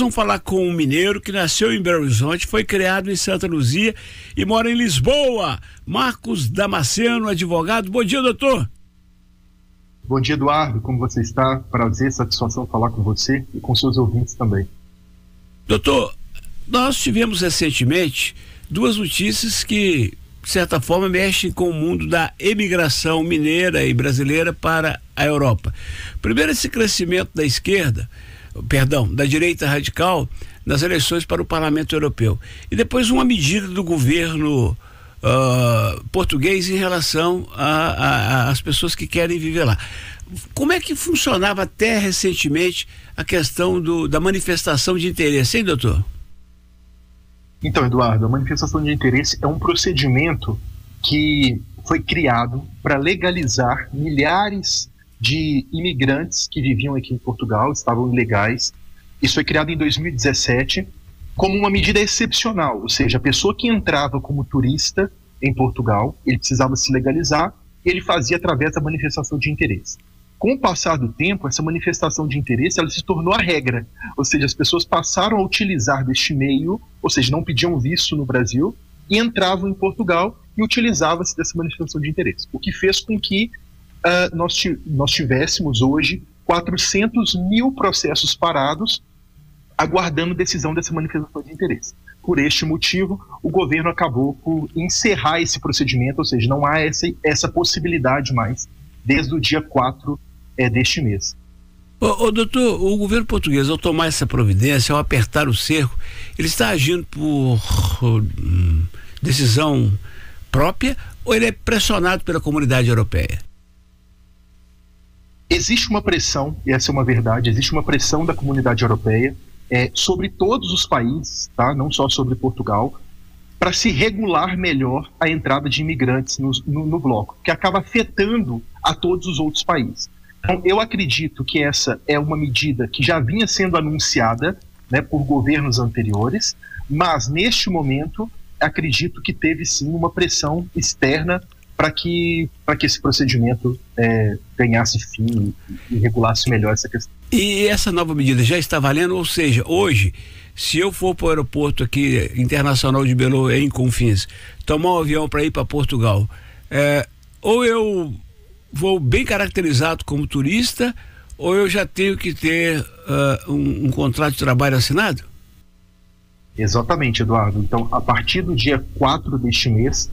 vamos falar com um mineiro que nasceu em Belo Horizonte, foi criado em Santa Luzia e mora em Lisboa. Marcos Damasceno, advogado. Bom dia, doutor. Bom dia, Eduardo. Como você está? Prazer, satisfação falar com você e com seus ouvintes também. Doutor, nós tivemos recentemente duas notícias que, de certa forma, mexem com o mundo da emigração mineira e brasileira para a Europa. Primeiro, esse crescimento da esquerda, da direita radical nas eleições para o Parlamento Europeu. E depois uma medida do governo português em relação às pessoas que querem viver lá. Como é que funcionava até recentemente a questão da manifestação de interesse, hein, doutor? Então, Eduardo, a manifestação de interesse é um procedimento que foi criado para legalizar milhares de imigrantes que viviam aqui em Portugal, estavam ilegais. Isso foi criado em 2017 como uma medida excepcional, ou seja, a pessoa que entrava como turista em Portugal, ele precisava se legalizar, e ele fazia através da manifestação de interesse. Com o passar do tempo, essa manifestação de interesse ela se tornou a regra, ou seja, as pessoas passaram a utilizar deste meio, ou seja, não pediam visto no Brasil, e entravam em Portugal e utilizavam-se dessa manifestação de interesse, o que fez com que nós tivéssemos hoje 400 mil processos parados aguardando decisão dessa manifestação de interesse. Por este motivo, o governo acabou por encerrar esse procedimento, ou seja, não há essa possibilidade mais, desde o dia 4 deste mês. Doutor, o governo português, ao tomar essa providência, ao apertar o cerco, ele está agindo por decisão própria ou ele é pressionado pela comunidade europeia? Existe uma pressão, e essa é uma verdade, existe uma pressão da comunidade europeia sobre todos os países, tá? Não só sobre Portugal, para se regular melhor a entrada de imigrantes no bloco, que acaba afetando a todos os outros países. Então, eu acredito que essa é uma medida que já vinha sendo anunciada, né, por governos anteriores, mas neste momento acredito que teve sim uma pressão externa para que esse procedimento ganhasse fim e regulasse melhor essa questão. E essa nova medida já está valendo? Ou seja, hoje, se eu for para o aeroporto aqui internacional de Belo em Confins, tomar um avião para ir para Portugal, ou eu vou bem caracterizado como turista, ou eu já tenho que ter um contrato de trabalho assinado? Exatamente, Eduardo. Então, a partir do dia 4 deste mês,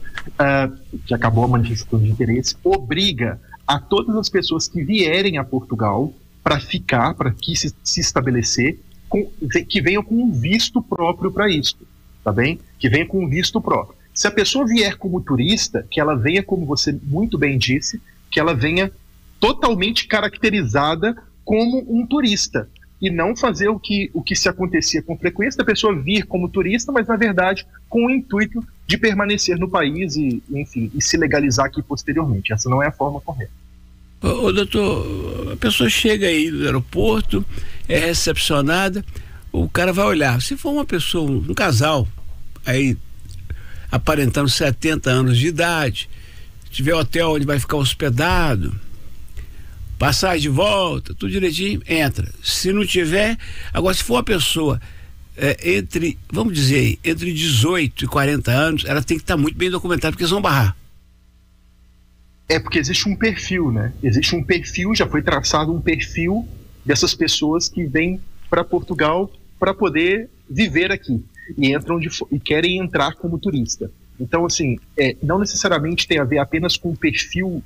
que acabou a manifestação de interesse, obriga a todas as pessoas que vierem a Portugal para ficar, para que se estabelecer, que venham com um visto próprio para isso, tá bem? Que venha com um visto próprio. Se a pessoa vier como turista, que ela venha, como você muito bem disse, que ela venha totalmente caracterizada como um turista, e não fazer o que se acontecia com frequência, da pessoa vir como turista, mas na verdade com o intuito de permanecer no país e se legalizar aqui posteriormente. Essa não é a forma correta. Doutor, a pessoa chega aí do aeroporto, é recepcionada, o cara vai olhar, se for uma pessoa, um casal, aí aparentando 70 anos de idade, tiver hotel onde vai ficar hospedado, passagem de volta, tudo direitinho, entra. Se não tiver, agora se for uma pessoa vamos dizer, entre 18 e 40 anos, ela tem que estar muito bem documentada, porque eles vão barrar. Porque existe um perfil, né? Existe um perfil, já foi traçado um perfil dessas pessoas que vêm para Portugal para poder viver aqui e querem entrar como turista. Então, assim, não necessariamente tem a ver apenas com o perfil,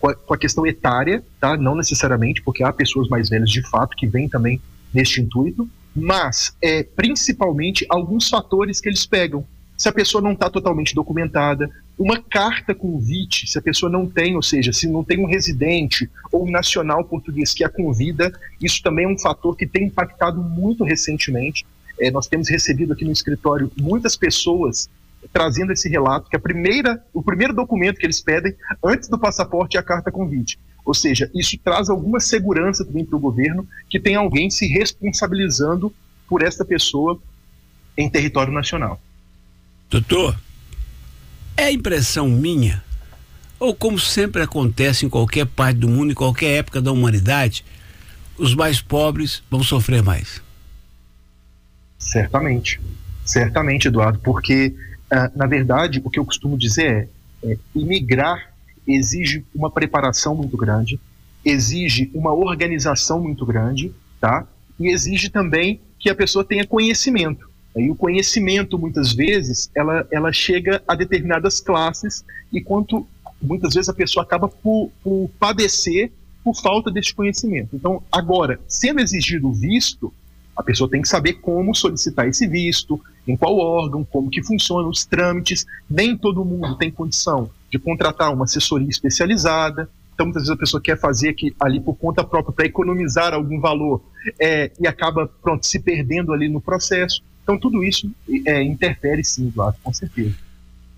com a questão etária, tá? Não necessariamente, porque há pessoas mais velhas de fato que vêm também neste intuito, mas principalmente alguns fatores que eles pegam. Se a pessoa não está totalmente documentada, uma carta convite, se a pessoa não tem, ou seja, se não tem um residente ou um nacional português que a convida, isso também é um fator que tem impactado muito recentemente. Nós temos recebido aqui no escritório muitas pessoas trazendo esse relato, que o primeiro documento que eles pedem antes do passaporte é a carta convite. Ou seja, isso traz alguma segurança também para o governo, que tem alguém se responsabilizando por esta pessoa em território nacional. Doutor, é impressão minha, ou como sempre acontece em qualquer parte do mundo, em qualquer época da humanidade, os mais pobres vão sofrer mais? Certamente, certamente, Eduardo, porque, na verdade, o que eu costumo dizer imigrar exige uma preparação muito grande, exige uma organização muito grande, tá? E exige também que a pessoa tenha conhecimento. E o conhecimento, muitas vezes, ela chega a determinadas classes e muitas vezes a pessoa acaba por padecer por falta desse conhecimento. Então, agora, sendo exigido o visto, a pessoa tem que saber como solicitar esse visto, em qual órgão, como que funcionam os trâmites. Nem todo mundo tem condição de contratar uma assessoria especializada. Então, muitas vezes a pessoa quer fazer ali por conta própria para economizar algum valor e acaba, se perdendo ali no processo. Então, tudo isso interfere sim, Eduardo, com certeza.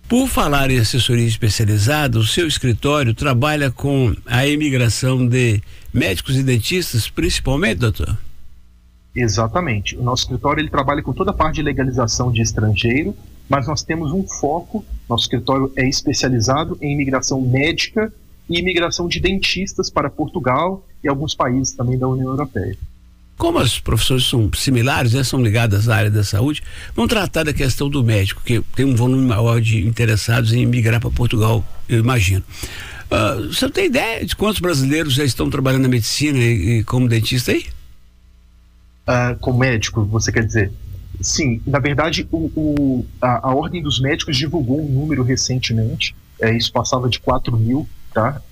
Por falar em assessoria especializada, o seu escritório trabalha com a imigração de médicos e dentistas, principalmente, doutor? Exatamente. O nosso escritório ele trabalha com toda a parte de legalização de estrangeiro, mas nós temos um foco. Nosso escritório é especializado em imigração médica e imigração de dentistas para Portugal e alguns países também da União Europeia. Como as profissões são similares, são ligadas à área da saúde, vamos tratar da questão do médico, que tem um volume maior de interessados em migrar para Portugal, eu imagino. Você tem ideia de quantos brasileiros já estão trabalhando na medicina e como dentista aí? Como médico, você quer dizer? Sim, na verdade, a Ordem dos Médicos divulgou um número recentemente, isso passava de 4.000, tá?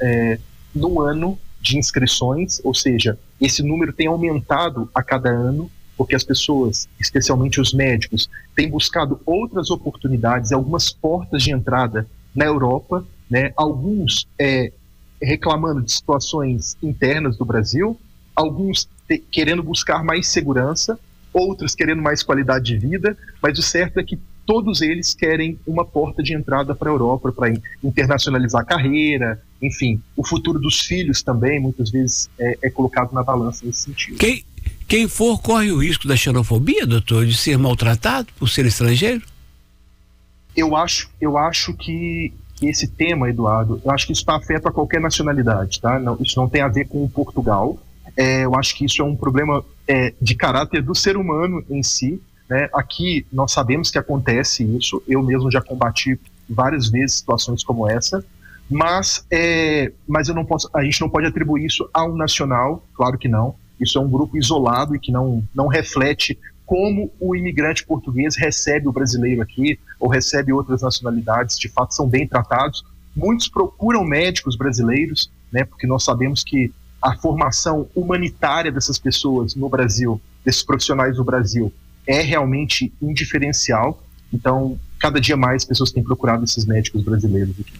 No ano de inscrições, ou seja, esse número tem aumentado a cada ano, porque as pessoas, especialmente os médicos, têm buscado outras oportunidades, algumas portas de entrada na Europa, né? Alguns reclamando de situações internas do Brasil, alguns querendo buscar mais segurança, outros querendo mais qualidade de vida, mas o certo é que todos eles querem uma porta de entrada para a Europa, para internacionalizar a carreira, enfim, o futuro dos filhos também, muitas vezes, é colocado na balança nesse sentido. Quem for corre o risco da xenofobia, doutor, de ser maltratado por ser estrangeiro? Eu acho que esse tema, Eduardo, eu acho que isso afeta qualquer nacionalidade, tá? Não, isso não tem a ver com Portugal. Eu acho que isso é um problema de caráter do ser humano em si, né? Aqui nós sabemos que acontece isso, eu mesmo já combati várias vezes situações como essa, mas a gente não pode atribuir isso a um nacional, claro que não. Isso é um grupo isolado e que não reflete como o imigrante português recebe o brasileiro aqui ou recebe outras nacionalidades. De fato, são bem tratados. Muitos procuram médicos brasileiros, né? Porque nós sabemos que a formação humanitária dessas pessoas no Brasil, desses profissionais no Brasil, é realmente um diferencial. Então, cada dia mais pessoas têm procurado esses médicos brasileiros aqui.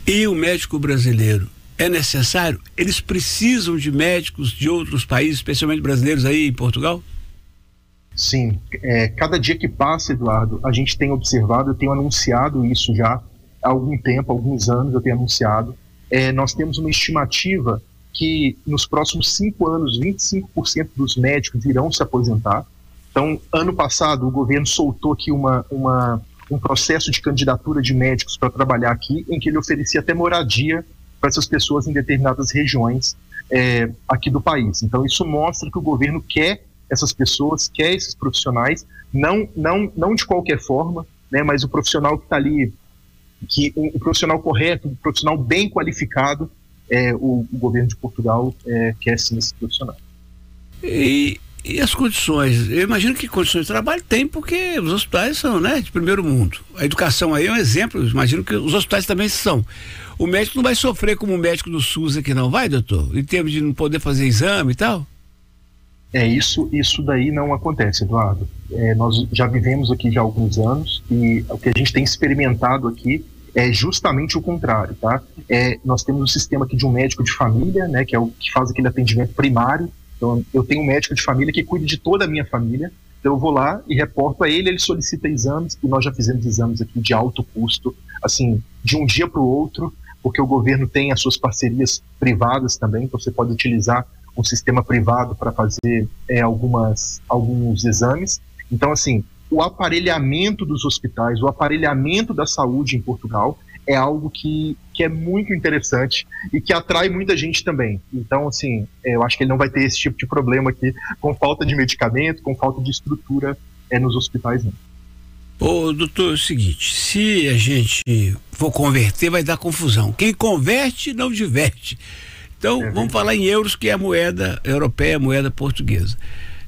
E o médico brasileiro é necessário? Eles precisam de médicos de outros países, especialmente brasileiros aí em Portugal? Sim. Cada dia que passa, Eduardo, a gente tem observado, eu tenho anunciado isso já há algum tempo, há alguns anos eu tenho anunciado. Nós temos uma estimativa que nos próximos 5 anos, 25% dos médicos irão se aposentar. Então, ano passado, o governo soltou aqui um processo de candidatura de médicos para trabalhar aqui, em que ele oferecia até moradia para essas pessoas em determinadas regiões aqui do país. Então, isso mostra que o governo quer essas pessoas, quer esses profissionais, não de qualquer forma, né, mas o profissional que está ali, o profissional correto, o profissional bem qualificado, o governo de Portugal quer sim esse profissional. E as condições? Eu imagino que condições de trabalho tem, porque os hospitais são, né, de primeiro mundo. A educação aí é um exemplo, eu imagino que os hospitais também são. O médico não vai sofrer como o médico do SUS aqui, não vai, doutor? Em termos de não poder fazer exame e tal? Isso daí não acontece, Eduardo. Nós já vivemos aqui já há alguns anos e o que a gente tem experimentado aqui é justamente o contrário, tá? Nós temos um sistema aqui de um médico de família, né, que é o que faz aquele atendimento primário. Então, eu tenho um médico de família que cuida de toda a minha família. Então, eu vou lá e reporto a ele solicita exames, e nós já fizemos exames aqui de alto custo, assim, de um dia para o outro, porque o governo tem as suas parcerias privadas também, então você pode utilizar um sistema privado para fazer alguns exames. Então, assim, o aparelhamento dos hospitais, o aparelhamento da saúde em Portugal é algo que é muito interessante e que atrai muita gente também. Então, assim, eu acho que ele não vai ter esse tipo de problema aqui com falta de medicamento, com falta de estrutura nos hospitais não. Ô, doutor, é o seguinte, se a gente for converter, vai dar confusão. Quem converte, não diverte. Então, vamos falar em euros, que é a moeda europeia, a moeda portuguesa.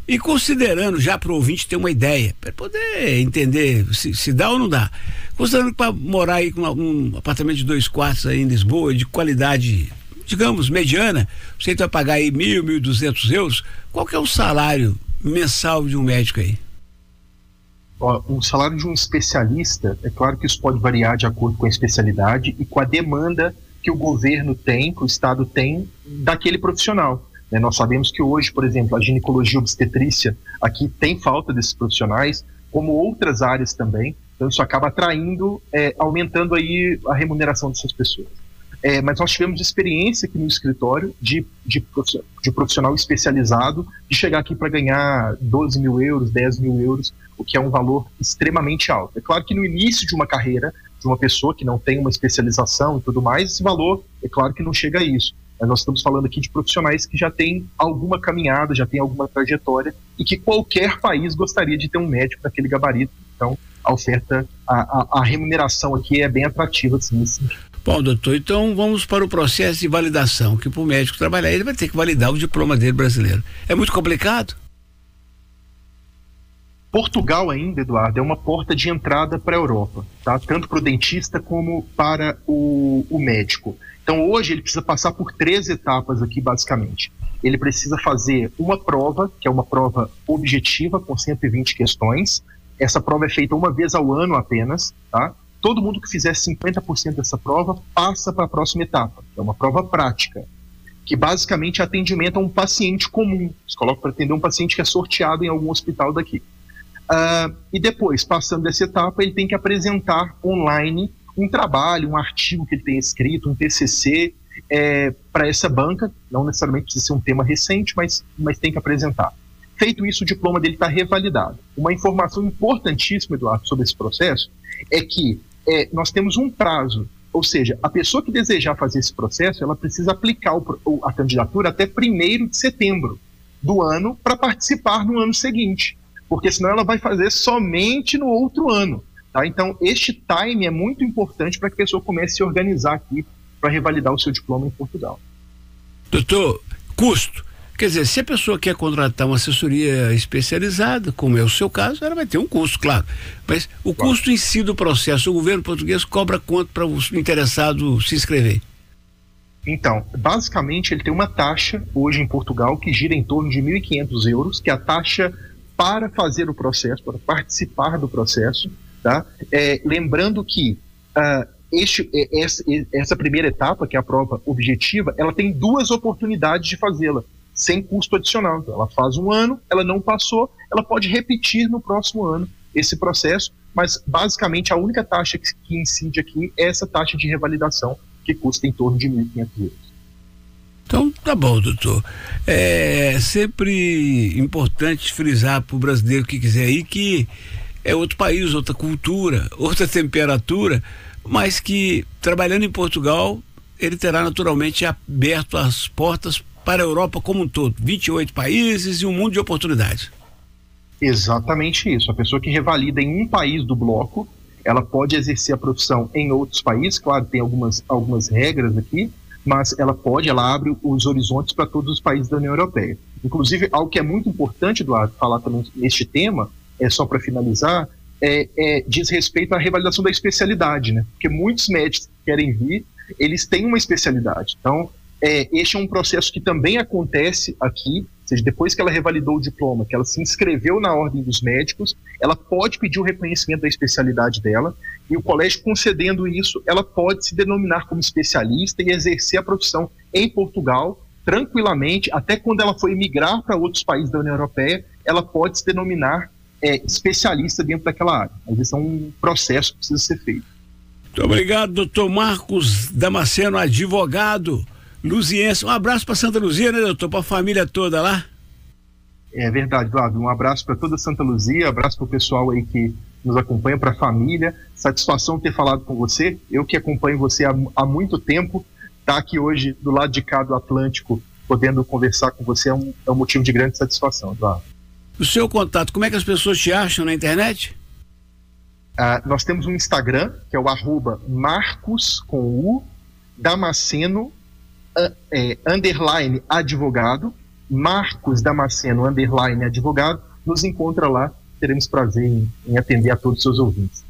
E considerando, já para o ouvinte ter uma ideia, para poder entender se dá ou não dá, considerando que para morar aí com um apartamento de 2 quartos aí em Lisboa, de qualidade, digamos, mediana, você vai pagar aí 1.200 euros, qual que é o salário mensal de um médico aí? O salário de um especialista, é claro que isso pode variar de acordo com a especialidade e com a demanda que o governo tem, que o Estado tem daquele profissional. Nós sabemos que hoje, por exemplo, a ginecologia obstetrícia aqui tem falta desses profissionais, como outras áreas também, então isso acaba atraindo, aumentando aí a remuneração dessas pessoas. Mas nós tivemos experiência aqui no escritório de profissional especializado, de chegar aqui para ganhar 12 mil euros, 10 mil euros, o que é um valor extremamente alto. É claro que no início de uma carreira, de uma pessoa que não tem uma especialização e tudo mais, esse valor, é claro que não chega a isso. Mas nós estamos falando aqui de profissionais que já têm alguma caminhada, já têm alguma trajetória e que qualquer país gostaria de ter um médico daquele gabarito. Então, a oferta, a remuneração aqui é bem atrativa, assim. Bom, doutor, então vamos para o processo de validação, que para o médico trabalhar, ele vai ter que validar o diploma dele brasileiro. É muito complicado? Portugal ainda, Eduardo, é uma porta de entrada para a Europa, tá? Tanto para o dentista como para o médico. Então hoje ele precisa passar por 3 etapas aqui, basicamente. Ele precisa fazer uma prova, que é uma prova objetiva, com 120 questões. Essa prova é feita uma vez ao ano apenas, tá? Todo mundo que fizer 50% dessa prova passa para a próxima etapa, que é uma prova prática, que basicamente é atendimento a um paciente comum. Você coloca para atender um paciente que é sorteado em algum hospital daqui. E depois, passando dessa etapa, ele tem que apresentar online um trabalho, um artigo que ele tem escrito, um TCC, para essa banca. Não necessariamente precisa ser um tema recente, mas tem que apresentar. Feito isso, o diploma dele está revalidado. Uma informação importantíssima, Eduardo, sobre esse processo é que nós temos um prazo, ou seja, a pessoa que desejar fazer esse processo, ela precisa aplicar a candidatura até 1º de setembro do ano para participar no ano seguinte, porque senão ela vai fazer somente no outro ano. Tá? Então, este time é muito importante para que a pessoa comece a se organizar aqui para revalidar o seu diploma em Portugal. Doutor, custo. Quer dizer, se a pessoa quer contratar uma assessoria especializada, como é o seu caso, ela vai ter um custo, claro. Mas o custo em si do processo, o governo português cobra quanto para o interessado se inscrever? Então, basicamente, ele tem uma taxa hoje em Portugal que gira em torno de 1.500 euros, que é a taxa para fazer o processo, para participar do processo. Tá? Lembrando que essa primeira etapa, que é a prova objetiva, ela tem 2 oportunidades de fazê-la, sem custo adicional. Então, ela faz um ano, ela não passou, ela pode repetir no próximo ano esse processo, mas basicamente a única taxa que incide aqui é essa taxa de revalidação, que custa em torno de 1.500 euros. Então, tá bom, doutor. É sempre importante frisar para o brasileiro que quiser ir que é outro país, outra cultura, outra temperatura, mas que trabalhando em Portugal, ele terá naturalmente aberto as portas para a Europa como um todo, 28 países e um mundo de oportunidades. Exatamente isso. A pessoa que revalida em um país do bloco, ela pode exercer a profissão em outros países, claro, tem algumas regras aqui, mas ela abre os horizontes para todos os países da União Europeia. Inclusive, algo que é muito importante, Eduardo, falar também neste tema, só para finalizar, diz respeito à revalidação da especialidade, né? Porque muitos médicos que querem vir, eles têm uma especialidade. Então, este é um processo que também acontece aqui, ou seja, depois que ela revalidou o diploma, que ela se inscreveu na ordem dos médicos, ela pode pedir o reconhecimento da especialidade dela, e o colégio concedendo isso, ela pode se denominar como especialista e exercer a profissão em Portugal, tranquilamente, até quando ela for emigrar para outros países da União Europeia, ela pode se denominar especialista dentro daquela área. Mas esse é um processo que precisa ser feito. Muito obrigado, doutor Marcos Damasceno, advogado luziense. Um abraço para Santa Luzia, né, doutor? Para a família toda lá. É verdade, Eduardo. Um abraço para toda Santa Luzia, abraço para o pessoal aí que nos acompanha, para a família. Satisfação ter falado com você. Eu que acompanho você há muito tempo, estar aqui hoje do lado de cá do Atlântico, podendo conversar com você é um motivo de grande satisfação, Eduardo. O seu contato, como é que as pessoas te acham na internet? Nós temos um Instagram, que é o @Marcos com U, Damasceno _ advogado, Marcos Damasceno _ advogado. Nos encontra lá, teremos prazer em atender a todos os seus ouvintes.